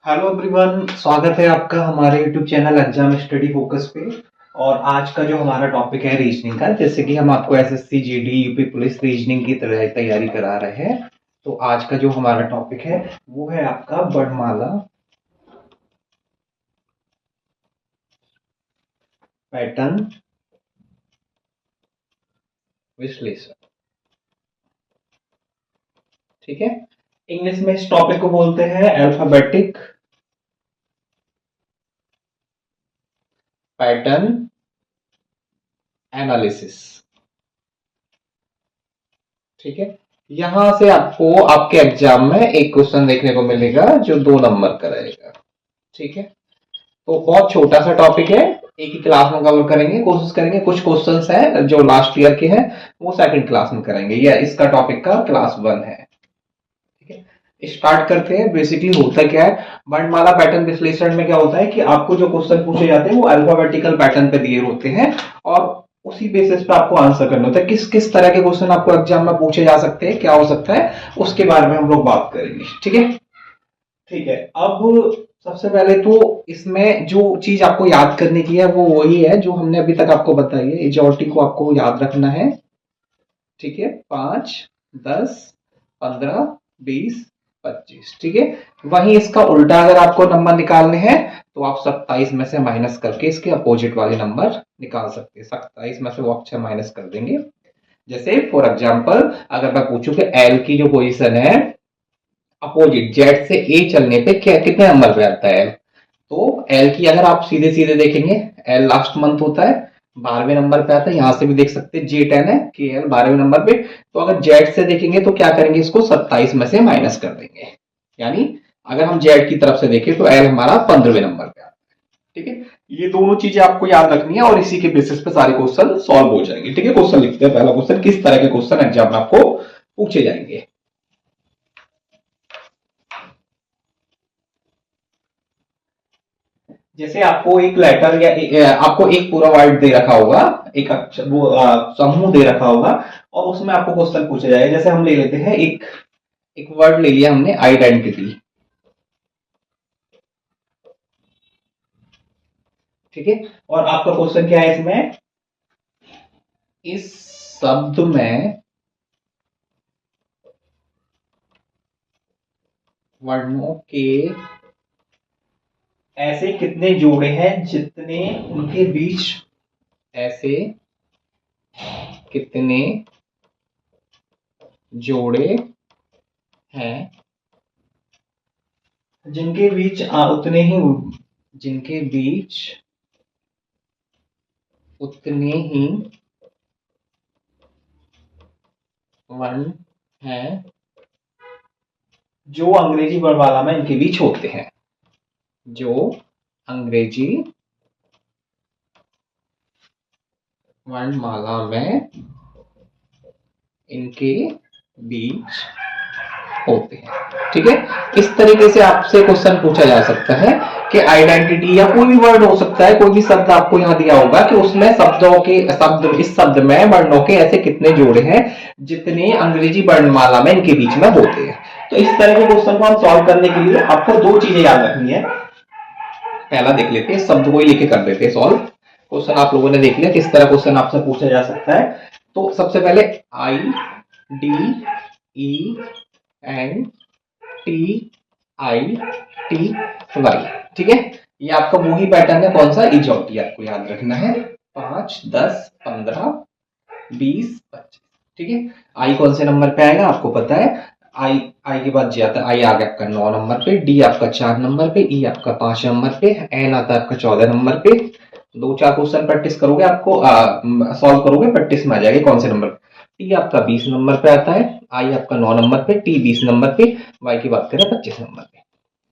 Hello everyone, स्वागत है आपका हमारे YouTube channel exam study focus पे। और आज का जो हमारा टॉपिक है रीजनिंग का, जैसे कि हम आपको SSC GD UP police reasoning की तरह तैयारी करा रहे हैं। तो आज का जो हमारा टॉपिक है वो है आपका वर्णमाला पैटर्न विश्लेषण। ठीक है, इंग्लिश में इस टॉपिक को बोलते हैं अल्फाबेटिक पैटर्न एनालिसिस। ठीक है, यहां से आपको आपके एग्जाम में एक क्वेश्चन देखने को मिलेगा जो 2 नंबर का रहेगा। ठीक है, तो बहुत छोटा सा टॉपिक है, एक ही क्लास में कवर करेंगे, कोशिश करेंगे। कुछ क्वेश्चंस हैं जो लास्ट ईयर के हैं वो सेकंड क्लास में करेंगे, या इसका टॉपिक का क्लास 1 है। ठीक है, स्टार्ट करते हैं। बेसिकली होता क्या है, वर्णमाला पैटर्न विश्लेषण में क्या होता है कि आपको जो क्वेश्चन पूछे जाते हैं वो अल्फाबेटिकल पैटर्न पे दिए होते हैं और उसी बेसिस पे आपको आंसर करना होता है। किस किस तरह के क्वेश्चन आपको एग्जाम में पूछे जा सकते हैं, क्या हो सकता है, उसके बारे में हम लोग बात करेंगे। ठीक है, ठीक है। अब सबसे पहले तो इसमें जो चीज आपको याद करने की है वो वही है जो हमने अभी तक आपको बताई है। एजॉरिटी को आपको याद रखना है। ठीक है, 5, 10, 15, 20, 25। ठीक है, वहीं इसका उल्टा अगर आपको नंबर निकालने हैं तो आप 27 में से माइनस करके इसके अपोजिट वाले नंबर निकाल सकते हैं। 27 में से वो आप 6 माइनस कर देंगे। जैसे फॉर एग्जाम्पल अगर मैं पूछूं कि एल की जो पोजीशन है अपोजिट जेड से ए चलने पे क्या कितने नंबर पे आता है, तो एल की अगर आप सीधे सीधे देखेंगे, एल लास्ट मंथ होता है, 12वें नंबर पे आता है। यहां से भी देख सकते हैं J10 है, के एल 12वें नंबर पे। तो अगर जेड से देखेंगे तो क्या करेंगे, इसको 27 में से माइनस कर देंगे। यानी अगर हम जेड की तरफ से देखें तो एल हमारा 15वें नंबर पे आता है। ठीक है, ये दोनों चीजें आपको याद रखनी है और इसी के बेसिस पे सारे क्वेश्चन सॉल्व हो जाएंगे। ठीक है, क्वेश्चन लिखते हैं। पहला क्वेश्चन, किस तरह के क्वेश्चन एग्जाम में आपको पूछे जाएंगे। जैसे आपको एक लेटर या आपको एक पूरा वर्ड दे रखा होगा, एक अक्षर वो समूह दे रखा होगा और उसमें आपको क्वेश्चन पूछा जाएगा। जैसे हम ले लेते हैं एक एक वर्ड ले लिया हमने, आइडेंटिटी। ठीक है, और आपका क्वेश्चन क्या है इसमें, इस शब्द में वर्णों के ऐसे कितने जोड़े हैं जितने उनके बीच, ऐसे कितने जोड़े हैं जिनके बीच उतने ही जिनके बीच उतने ही वर्ण हैं जो अंग्रेजी वर्णमाला में इनके बीच होते हैं, जो अंग्रेजी वर्णमाला में इनके बीच होते हैं। ठीक है, इस तरीके से आपसे क्वेश्चन पूछा जा सकता है कि आइडेंटिटी या कोई भी वर्ड हो सकता है, कोई भी शब्द आपको यहाँ दिया होगा कि उसमें शब्दों के शब्द, इस शब्द में वर्णों के ऐसे कितने जोड़े हैं जितने अंग्रेजी वर्णमाला में इनके बीच में होते हैं। तो इस तरह के क्वेश्चन को हम सॉल्व करने के लिए आपको 2 चीजें याद रखनी है। पहला देख लेते हैं, शब्द को ही लेके कर देते हैं सॉल्व। क्वेश्चन आप लोगों ने देख लिया किस तरह क्वेश्चन आपसे पूछा जा सकता है। तो सबसे पहले IDENTITY। ठीक है, ये आपका वही पैटर्न है, कौन सा, इजॉटी, आपको याद रखना है। 5, 10, 15, 20, 25। ठीक है, आई कौन से नंबर पे आएगा आपको पता है। आई आई के बाद जे आता है, आई आ गया आपका 9 नंबर पे, डी आपका 4 नंबर पे, ई आपका 5 नंबर पे, एन आता है आपका 14 नंबर पे। 2-4 क्वेश्चन प्रैक्टिस करोगे, आपको सॉल्व करोगे, प्रैक्टिस में आ जाएगी कौन से नंबर पे। टी आपका 20 नंबर पे आता है, आई आपका 9 नंबर पे, टी 20 नंबर पे, वाई की बात करें 25 नंबर पे।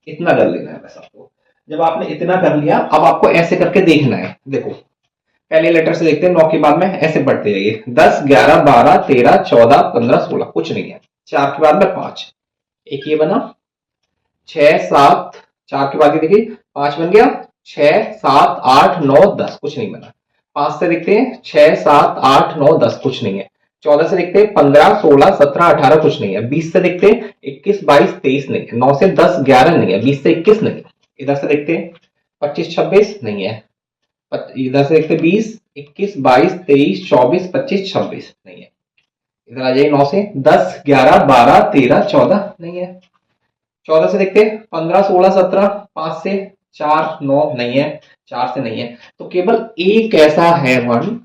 इतना कर लेना है बस आपको। जब आपने इतना कर लिया, अब आपको ऐसे करके देखना है। देखो, पहले लेटर से देखते हैं, 9 के बाद में ऐसे बढ़ते जाइए, 10, 11, 12, 13, 14, 15, 16, कुछ नहीं है। 4 के बाद में 5, एक ये बना, 6, 7, 4 के बाद ये देखिए 5 बन गया, 6, 7, 8, 9, 10, कुछ नहीं बना। 5 से देखते हैं, 6, 7, 8, 9, 10, कुछ नहीं है। 14 से देखते हैं 15, 16, 17, 18 कुछ नहीं है। 20 से देखते हैं 21, 22, 23 नहीं है। 9 से 10, 11 नहीं है। 20 से 21 नहीं है। इधर से देखते हैं 25, 26 नहीं है। इधर से देखते हैं 20, 21, 22, 23, 24, 25, 26 नहीं है। इधर आ जाइए 9 से 10, 11, 12, 13, 14 नहीं है। 14 से देखते हैं 15, 16, 17, 5 से 4, 9 नहीं है। 4 से नहीं है। तो केवल एक ऐसा है वर्ण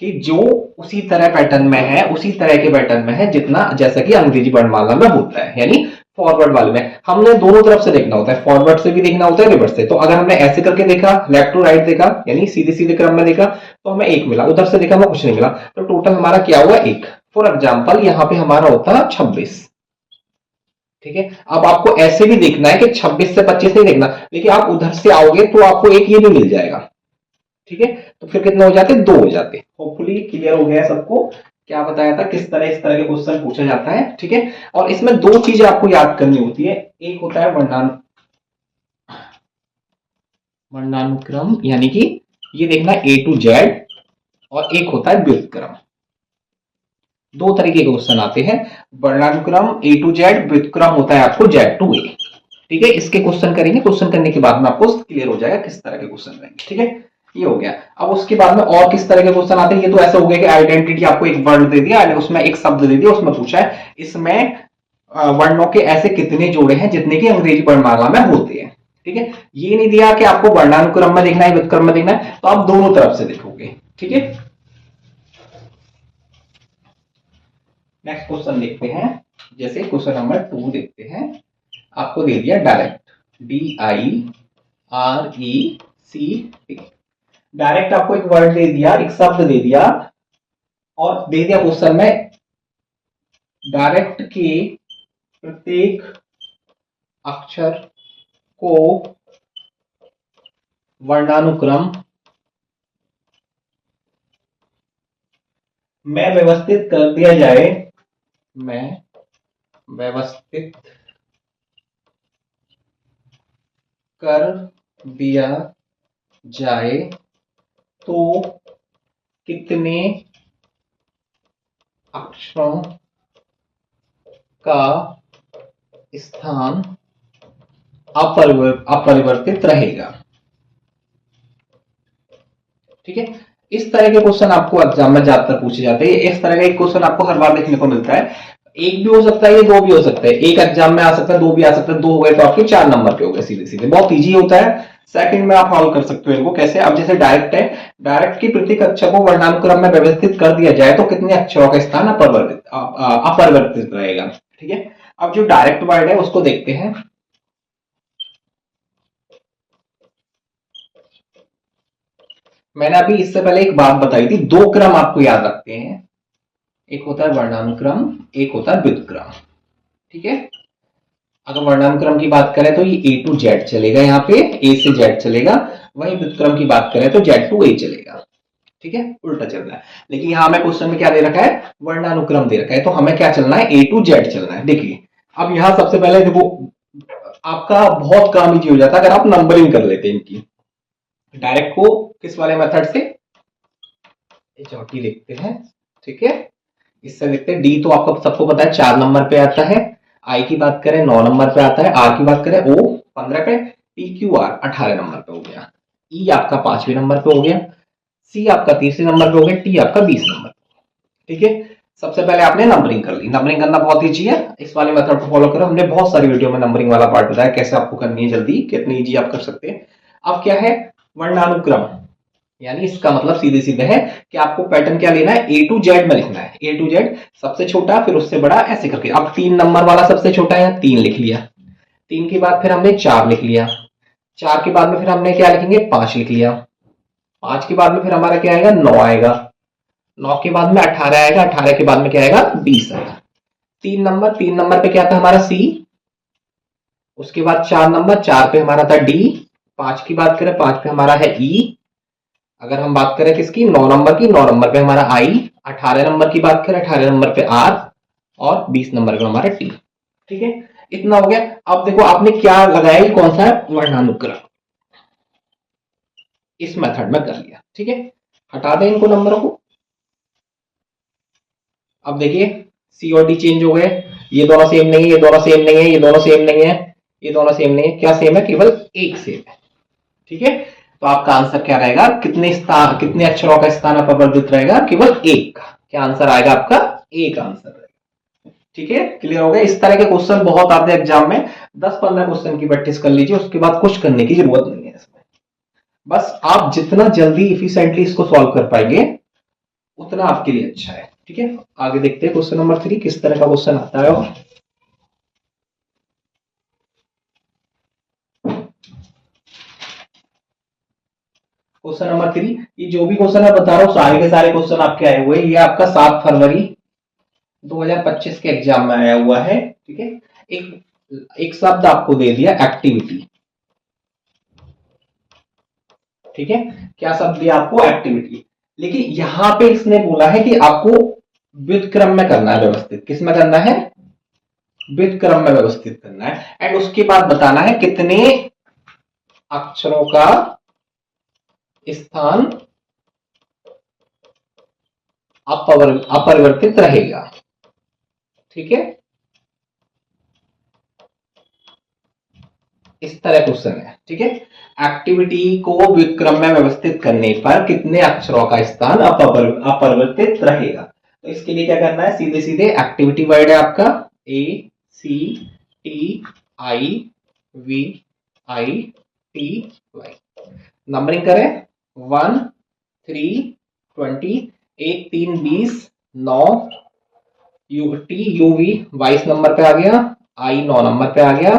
कि जो उसी तरह पैटर्न में है, उसी तरह के पैटर्न में है जितना जैसा कि अंग्रेजी वर्णमाला में होता है, यानी फॉरवर्ड वाले में। हमने दोनों तरफ से देखना होता है, फॉरवर्ड से भी देखना होता है, रिवर्स से। तो अगर हमने ऐसे करके देखा, लेफ्ट टू राइट देखा, यानी सीधे सीधे क्रम में देखा, तो हमें 1 मिला। उधर से देखा हमें कुछ नहीं मिला। तो टोटल हमारा क्या हुआ? 1। फॉर एग्जाम्पल यहाँ पे हमारा होता है 26। ठीक है। अब आपको ऐसे भी देखना है कि 26 से 25 नहीं देखना, लेकिन आप उधर से आओगे तो आपको एक ये भी मिल जाएगा। ठीक है। तो फिर कितने हो जाते? 2 हो जाते। होपफुली क्लियर हो गया सबको क्या बताया था, किस तरह इस तरह के क्वेश्चन पूछा जाता है। ठीक है। और इसमें 2 चीजें आपको याद करनी होती है। एक होता है वर्णानुक्रम, यानी कि ये देखना A to Z, और एक होता है व्युत्क्रम। 2 तरीके के क्वेश्चन आते हैं। वर्णानुक्रम A to Z, व्युत्क्रम होता है आपको Z to A। ठीक है। इसके क्वेश्चन करेंगे, क्वेश्चन करने के बाद में आपको क्लियर हो जाएगा किस तरह के क्वेश्चन रहेंगे। ठीक है। ये हो गया। अब उसके बाद में और किस तरह के क्वेश्चन आते हैं? ये तो ऐसा हो गया कि आइडेंटिटी, आपको एक वर्ड दे दिया, उसमें एक शब्द दे दिया, उसमें पूछा है इसमें वर्णों के ऐसे कितने जोड़े हैं जितने की अंग्रेजी वर्णमाला में होते हैं। ठीक है। ये नहीं दिया कि आपको वर्णानुक्रम में देखना है, व्युत्क्रम में देखना है, तो आप दोनों तरफ से देखोगे। ठीक है। नेक्स्ट क्वेश्चन देखते हैं। जैसे क्वेश्चन नंबर 2 देखते हैं। आपको दे दिया डायरेक्ट, DIRECT। डायरेक्ट आपको एक वर्ड दे दिया, एक शब्द दे दिया, और दे दिया क्वेश्चन में डायरेक्ट के प्रत्येक अक्षर को वर्णानुक्रम में व्यवस्थित कर दिया जाए, में व्यवस्थित कर दिया जाए तो कितने अक्षरों का स्थान अपरिवर्तित रहेगा। ठीक है। इस तरह के क्वेश्चन आपको एग्जाम में ज्यादातर पूछे जाते हैं। इस तरह का एक क्वेश्चन आपको हर बार देखने को मिलता है। एक भी हो सकता है, ये 2 भी हो सकते हैं। एक एग्जाम में आ सकता है, 2 भी आ सकता है। 2 हो गए तो आपके 4 नंबर पे हो गए सीधे सीधे। बहुत इजी होता है। सेकंड में आप सॉल्व कर सकते हो इनको। कैसे? अब जैसे डायरेक्ट है, डायरेक्ट की प्रत्येक अक्षर को वर्णानुक्रम में व्यवस्थित कर दिया जाए तो कितने अक्षरों का स्थान अपरिवर्तित रहेगा। ठीक है। अब जो डायरेक्ट वर्ड है उसको देखते हैं। मैंने अभी इससे पहले एक बात बताई थी, 2 क्रम आपको याद रखते हैं। एक होता है वर्णानुक्रम, एक होता है व्युत्क्रम। ठीक है। अगर वर्णानुक्रम की बात करें तो ये A to Z चलेगा, यहाँ पे A से Z चलेगा। वहीं व्युत्क्रम की बात करें तो Z to A चलेगा। ठीक है। उल्टा चल रहा है। लेकिन यहां हमें क्वेश्चन में क्या दे रखा है? वर्णानुक्रम दे रखा है। तो हमें क्या चलना है? A to Z चलना है। देखिए, अब यहां सबसे पहले देखो, आपका बहुत काम इजी हो जाता है अगर आप नंबरिंग कर लेते हैं इनकी। डायरेक्ट को किस वाले मेथड से? चौटी लिखते हैं। ठीक है। इससे देखते हैं। डी तो आपको सबको पता है 4 नंबर पे आता है। आई की बात करें 9 नंबर पे आता है। आर की बात करें ओ 15 पे। पी क्यू आर 18 नंबर पे हो गया। ई आपका 5वें नंबर पे हो गया। सी आपका 30वें नंबर पे हो गया। टी आपका 20 नंबर। ठीक है। सबसे पहले आपने नंबरिंग कर ली। नंबरिंग करना बहुत ईजी है। इस वाले मेथड को फॉलो करो। हमने बहुत सारी वीडियो में नंबरिंग वाला पार्ट बताया कैसे आपको करनी है जल्दी, कितनी ईजी आप कर सकते हैं। अब क्या है? वर्णानुक्रम, यानी इसका मतलब सीधे सीधे है कि आपको पैटर्न क्या लेना है? A to Z में लिखना है। A to Z, सबसे छोटा फिर उससे बड़ा, ऐसे करके। अब 3 नंबर वाला सबसे छोटा है, 3 लिख लिया। 3 के बाद फिर हमने 4 लिख लिया। 4 के बाद में फिर हमने क्या लिखेंगे? 5 लिख लिया। 5 के बाद में फिर हमारा क्या आएगा? 9 आएगा। 9 के बाद में 18 आएगा। 18 के बाद में क्या आएगा? 20 आएगा। 3 नंबर पे क्या था हमारा? C। उसके बाद 4 नंबर, 4 पे हमारा था D। 5 की बात करें, 5 पे हमारा है E। अगर हम बात करें किसकी? 9 नंबर की, 9 नंबर पे हमारा आई। 18 नंबर की बात करें, 18 नंबर पे आर। और 20 नंबर पे हमारा टी। ठीक है। इतना हो गया। अब देखो आपने क्या लगाया, कौन सा है? वर्णानुक्रम। इस मेथड में कर लिया। ठीक है, हटा दें इनको नंबर को। अब देखिए सी और डी चेंज हो गए, ये दोनों सेम नहीं है, ये दोनों सेम नहीं है, ये दोनों सेम नहीं है, ये दोनों सेम नहीं है, क्या सेम है? केवल एक सेम है। ठीक है, तो आपका आंसर क्या रहेगा? कितने स्थान, कितने अक्षरों का स्थान अपवर्तित रहेगा? केवल एक का। क्या आंसर आएगा आपका? एक आंसर रहेगा। ठीक है, क्लियर हो गया? इस तरह के क्वेश्चन बहुत आते हैं एग्जाम में, 10-15 क्वेश्चन की प्रैक्टिस कर लीजिए, उसके बाद कुछ करने की जरूरत नहीं है इसमें। बस आप जितना जल्दी इफिशिएंटली इसको सॉल्व कर पाएंगे उतना आपके लिए अच्छा है। ठीक है, आगे देखते हैं क्वेश्चन नंबर 3 किस तरह का क्वेश्चन आता है। और क्वेश्चन नंबर 3, ये जो भी क्वेश्चन मैं बता रहा हूँ सारे के सारे क्वेश्चन आपके आए हुए, ये आपका 7 फरवरी 2025 के एग्जाम में आया हुआ है। ठीक है, एक एक शब्द आपको दे दिया एक्टिविटी। ठीक है, क्या शब्द दिया आपको? एक्टिविटी। लेकिन यहां पे इसने बोला है कि आपको व्युत्क्रम में करना है, व्यवस्थित। किस में करना है? व्युत्क्रम में व्यवस्थित करना है। एंड उसके बाद बताना है कितने अक्षरों का स्थान अपरिवर्तित रहेगा। ठीक है, इस तरह क्वेश्चन है। ठीक है, एक्टिविटी को व्युत्क्रम में व्यवस्थित करने पर कितने अक्षरों का स्थान अपरिवर्तित रहेगा? तो इसके लिए क्या करना है? सीधे सीधे एक्टिविटी वर्ड है आपका ACTIVI, नंबरिंग करें 1 3 20, 1 3 20, 9 UV 22 नंबर पे आ गया, आई 9 नंबर पे आ गया,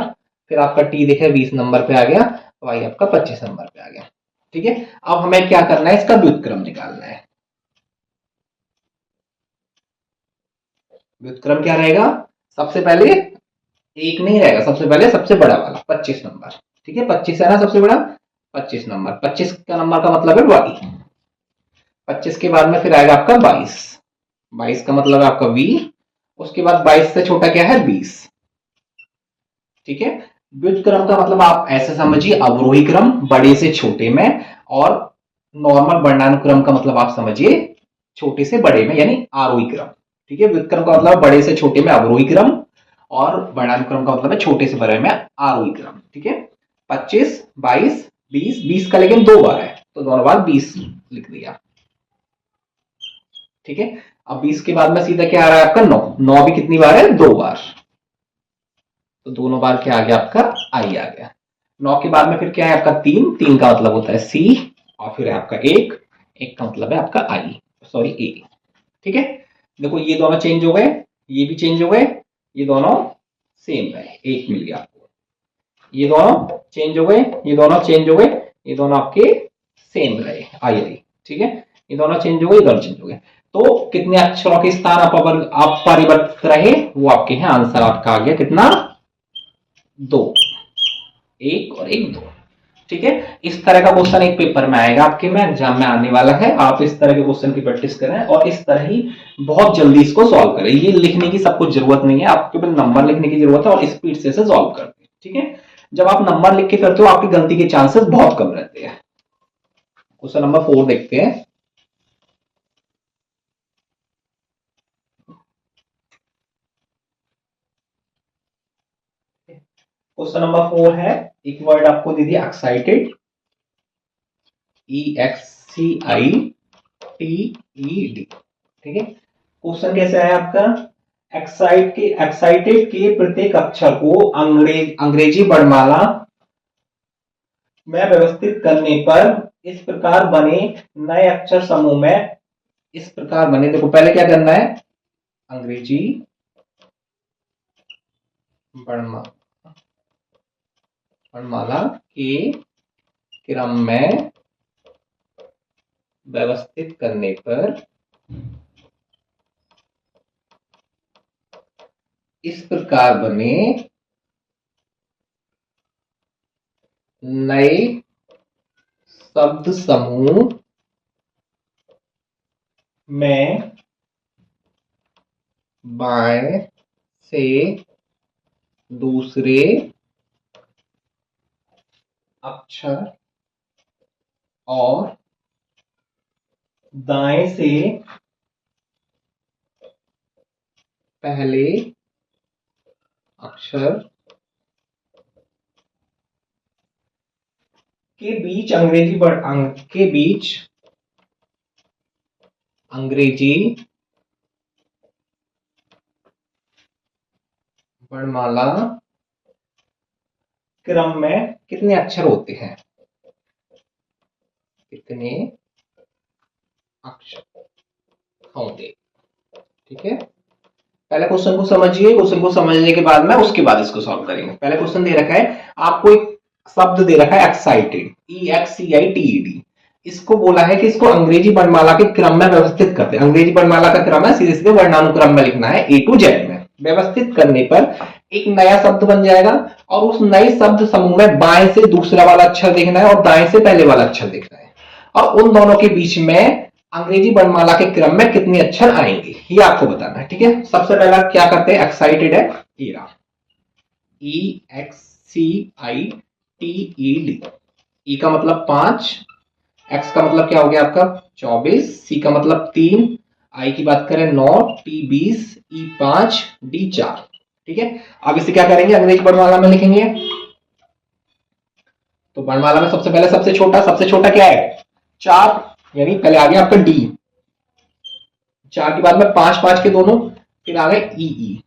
फिर आपका टी देखे 20 नंबर पे आ गया, वाई आपका 25 नंबर पे आ गया। ठीक है, अब हमें क्या करना है? इसका व्युत्क्रम निकालना है। व्युत्क्रम क्या रहेगा? सबसे पहले एक नहीं रहेगा, सबसे पहले सबसे बड़ा वाला 25 नंबर। ठीक है, 25 है ना सबसे बड़ा, 25 नंबर, 25 का नंबर का मतलब है वाई। 25 के बाद में फिर आएगा आपका 22, 22 का मतलब है आपका वी। उसके बाद 22 से छोटा क्या है? 20। ठीक है, व्युत्क्रम का मतलब आप ऐसे समझिए अवरोही क्रम बड़े से छोटे में, और नॉर्मल वर्णानुक्रम का मतलब आप समझिए छोटे से बड़े में, यानी आरोही क्रम। ठीक है, व्युत्क्रम का मतलब बड़े से छोटे में अवरोही क्रम, और वर्णानुक्रम का मतलब है छोटे से बड़े में आरोही क्रम। ठीक है, 25 22 20, 20 का लेकिन 2 बार है तो दोनों बार 20 लिख दिया। ठीक है, अब 20 के बाद में सीधा क्या आ रहा है आपका? 9, 9 भी कितनी बार है? 2 बार, तो दोनों बार क्या आ गया आपका? आई आ गया। 9 के बाद में फिर क्या है आपका? 3, 3 का मतलब होता है सी, और फिर है आपका 1, 1 का मतलब है आपका आई, सॉरी ए। ठीक है, देखो ये दोनों चेंज हो गए, ये भी चेंज हो गए, ये दोनों सेम रहे, एक मिल गया आपको। ये दोनों चेंज हो गए, ये दोनों चेंज हो गए, ये दोनों आपके सेम रहे, आई आई। ठीक है, ये दोनों चेंज हो गए, ये दोनों चेंज हो गए। तो कितने अक्षरों के स्थान अपरिवर्तित रहे? वो आपके हैं, आंसर आपका आ गया कितना? 2, एक और एक 2। ठीक है, इस तरह का क्वेश्चन एक पेपर में आएगा आपके में, एग्जाम में आने वाला है। आप इस तरह के क्वेश्चन की प्रैक्टिस करें और इस तरह ही बहुत जल्दी इसको सॉल्व करें। ये लिखने की सब कुछ जरूरत नहीं है, आपको केवल नंबर लिखने की जरूरत है और स्पीड से इसे सॉल्व करते हैं। ठीक है, जब आप नंबर लिख के करते हो आपकी गलती के चांसेस बहुत कम रहते हैं। क्वेश्चन नंबर 4 देखते हैं। क्वेश्चन नंबर 4 है, एक वर्ड आपको दे दिया एक्साइटेड, EXCITED। ठीक है, क्वेश्चन कैसे है आपका? एक्साइटेड के प्रत्येक अक्षर को अंग्रेजी वर्णमाला में व्यवस्थित करने पर इस प्रकार बने नए अक्षर समूह में, इस प्रकार बने, देखो पहले क्या करना है? अंग्रेजी वर्णमाला के क्रम में व्यवस्थित करने पर इस प्रकार बने नए शब्द समूह में बाएं से दूसरे अक्षर और दाएं से पहले अक्षर के बीच अंग्रेजी वर्णमाला क्रम में कितने अक्षर होते हैं? कितने अक्षर होंगे? ठीक है, पहले क्वेश्चन को समझिए। क्वेश्चन को समझने के बाद में उसके बाद इसको सॉल्व करेंगे। पहले क्वेश्चन दे रखा है आपको, एक शब्द दे रखा है एक्साइटेड, EXCITED। इसको बोला है कि इसको अंग्रेजी वर्णमाला के क्रम में व्यवस्थित करते हैं। अंग्रेजी वर्णमाला का क्रम है, सीधे सीधे वर्णानुक्रम में लिखना है A to Z में। व्यवस्थित करने पर एक नया शब्द बन जाएगा और उस नए शब्द समूह में बाएं से दूसरा वाला अक्षर देखना है और दाएं से पहले वाला अक्षर देखना है, और उन दोनों के बीच में अंग्रेजी वर्णमाला के क्रम में कितने अक्षर आएंगे ये आपको बताना है। ठीक है, सबसे पहला क्या करते हैं, एक्साइटेड है EXCITED। ई का मतलब 5, एक्स का मतलब क्या हो गया आपका 24, सी का मतलब 3, आई की बात करें 9, टी 20, ई 5, डी 4। ठीक है, अब इसे क्या करेंगे, अंग्रेजी वर्णमाला में लिखेंगे। तो वर्णमाला में सबसे छोटा क्या है 4, यानी पहले आ गया आपका डी, 4 के बाद में 5 5 के दोनों, फिर आ गए ई।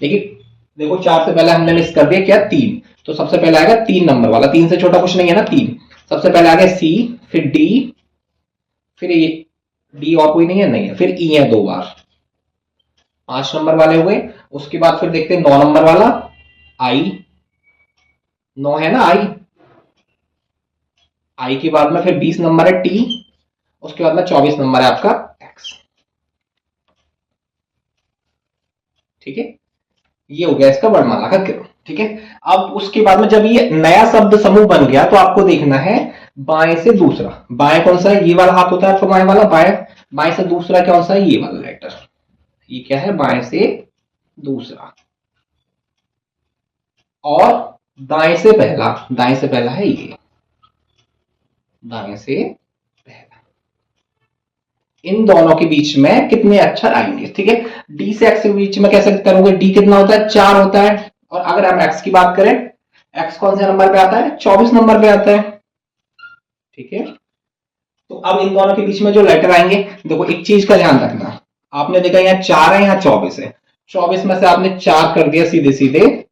लेकिन देखो 4 से पहले हमने मिस कर दिया क्या 3, तो सबसे पहले आएगा 3 नंबर वाला, 3 से छोटा कुछ नहीं है ना 3। सबसे पहले आ गया सी, फिर डी, फिर ये डी और कोई नहीं है, नहीं है, फिर ई है 2 बार, 5 नंबर वाले हो गए। उसके बाद फिर देखते हैं 9 नंबर वाला आई, 9 है ना आई के बाद में फिर 20 नंबर है टी, उसके बाद में 24 नंबर है आपका एक्स। ठीक है, ये हो गया इसका वर्णमाला का क्रम। ठीक है, अब उसके बाद में जब ये नया शब्द समूह बन गया तो आपको देखना है बाएं से दूसरा, बाएं कौन सा है, ये वाला हाथ होता है आपका बाएं वाला, बाएं से दूसरा कौन सा है, ये वाला लेटर, ये क्या है बाएं से दूसरा, और दाएं से पहला है ये, दाएं से पहला। इन दोनों के बीच में कितने अक्षर आएंगे? ठीक है, डी से एक्स के बीच में कैसे करोगे, डी कितना होता है 4 होता है, और अगर हम एक्स की बात करें, एक्स कौन से नंबर पे आता है 24 नंबर पे आता है। ठीक है, तो अब इन दोनों के बीच में जो लेटर आएंगे, देखो एक चीज का ध्यान रखना, आपने देखा यहाँ 4 है, यहाँ 24 है, 24 में से आपने 4 कर दिया सीधे सीधे,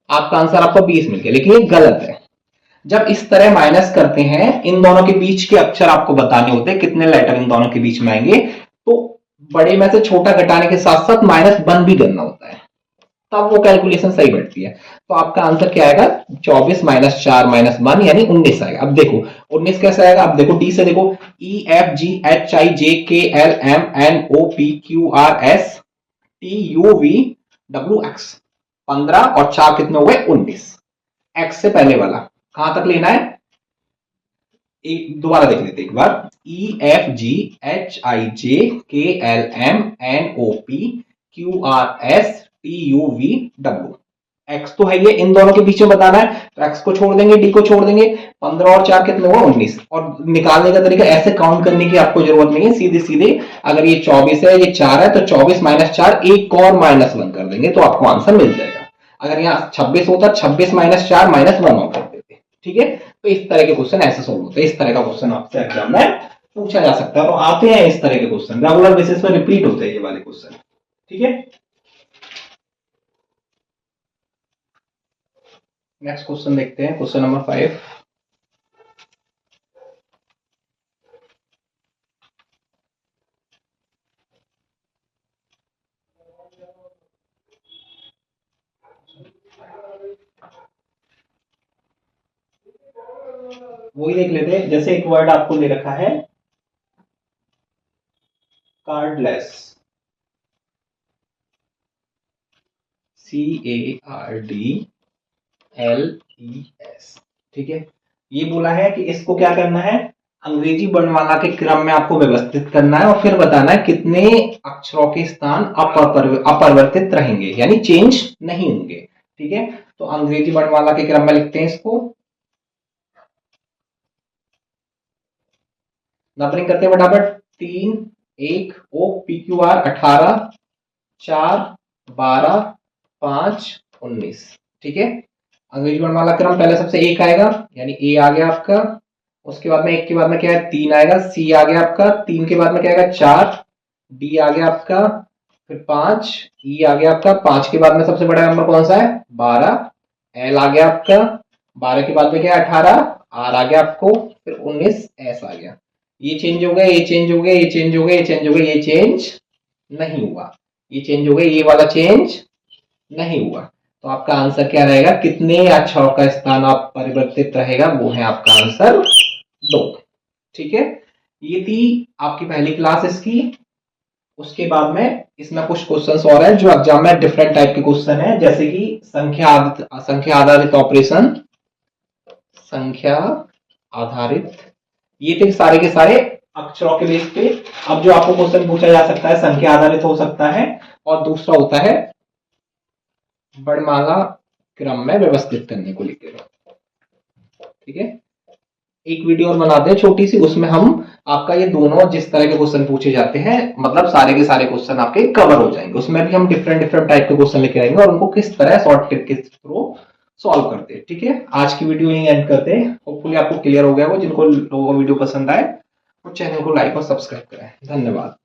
आपका आंसर आपको 20 मिल गया, लेकिन ये गलत है। जब इस तरह माइनस करते हैं, इन दोनों के बीच के अक्षर आपको बताने होते हैं, कितने लेटर इन दोनों के बीच में आएंगे, तो बड़े में से छोटा घटाने के साथ साथ -1 भी करना होता है, तब वो कैलकुलेशन सही बैठती है। तो आपका आंसर क्या आएगा 24 -4 -1 यानी 19 आएगा। अब देखो 19 कैसे आएगा, अब देखो डी से देखो EFGHIJKLMNOPQRSTUVWX, 15 और 4 कितने हो गए 19। एक्स से पहले वाला कहां तक लेना है, एक दोबारा देख लेते एक बार, EFGHIJKLMNOPQRSTUVW, एक्स तो है ये, इन दोनों के बीच में बताना है, तो एक्स को छोड़ देंगे, डी को छोड़ देंगे, 15 और 4 कितने हुआ 19। और निकालने का तरीका ऐसे काउंट करने की आपको जरूरत नहीं है, सीधे सीधे अगर ये 24 है ये 4 है तो 24 -4 एक और -1 कर देंगे तो आपको आंसर मिल जाएगा। अगर यहाँ 26 होता 26 -4 -1 और कर देते। ठीक है, तो इस तरह के क्वेश्चन ऐसे सोल्व होते हैं, इस तरह का क्वेश्चन आपसे एग्जाम में पूछा जा सकता है, तो आते हैं इस तरह के क्वेश्चन, रेगुलर बेसिस पर रिपीट होते हैं ये वाले क्वेश्चन। ठीक है, नेक्स्ट क्वेश्चन देखते हैं, क्वेश्चन नंबर 5। वही देख लेते हैं, जैसे एक वर्ड आपको दे रखा है कार्डलेस, CARDLES। ठीक है, ये बोला है कि इसको क्या करना है, अंग्रेजी वर्णमाला के क्रम में आपको व्यवस्थित करना है और फिर बताना है कितने अक्षरों के स्थान अपरिवर्तित रहेंगे, यानी चेंज नहीं होंगे। ठीक है, तो अंग्रेजी वर्णमाला के क्रम में लिखते हैं इसको, नंबरिंग करते हैं फटाफट। 3 1 ओ पी क्यू आर 18 4 12 5 19। ठीक है, अंग्रेजी वर्णमाला क्रम पहले सबसे एक आएगा, यानी ए आ गया आपका। उसके बाद में एक के बाद में क्या है, 3 आएगा, सी आ गया आपका। 3 के बाद में क्या आएगा, 4, डी आ गया आपका, फिर 5, ई आ गया आपका। 5 के बाद में सबसे बड़ा नंबर कौन सा है, 12, एल आ गया आपका। 12 के बाद में क्या है, 18, आर आ गया आपको, फिर 19, एस आ गया। ये चेंज हो गया, ये चेंज हो गया, ये चेंज हो गया, ये चेंज हो गया, ये चेंज नहीं हुआ। ये चेंज हो गया, ये वाला चेंज नहीं हुआ। तो आपका आंसर क्या रहेगा, कितने अक्षरों का स्थान आप परिवर्तित रहेगा, वो है आपका आंसर 2। ठीक है, ये थी आपकी पहली क्लास इसकी। उसके बाद में इसमें कुछ क्वेश्चंस और हैं जो एग्जाम में डिफरेंट टाइप के क्वेश्चन हैं, जैसे कि संख्या आधारित ऑपरेशन, संख्या आधारित, ये थे सारे के सारे अक्षरों के बेस पे। अब जो आपको क्वेश्चन पूछा जा सकता है संख्या आधारित हो सकता है, और दूसरा होता है वर्णमाला क्रम में व्यवस्थित करने को लेकर। ठीक है, एक वीडियो और बनाते हैं छोटी सी, उसमें हम आपका ये दोनों जिस तरह के क्वेश्चन पूछे जाते हैं, मतलब सारे के सारे क्वेश्चन आपके कवर हो जाएंगे। उसमें भी हम डिफरेंट डिफरेंट टाइप के क्वेश्चन लेके आएंगे और उनको किस तरह शॉर्ट ट्रिक के थ्रू सॉल्व करते हैं। ठीक है, आज की वीडियो यही एंड करते हैं। होपफुली आपको क्लियर हो गया हो। जिनको लोगों को वीडियो पसंद आए वो चैनल को लाइक और सब्सक्राइब करें। धन्यवाद।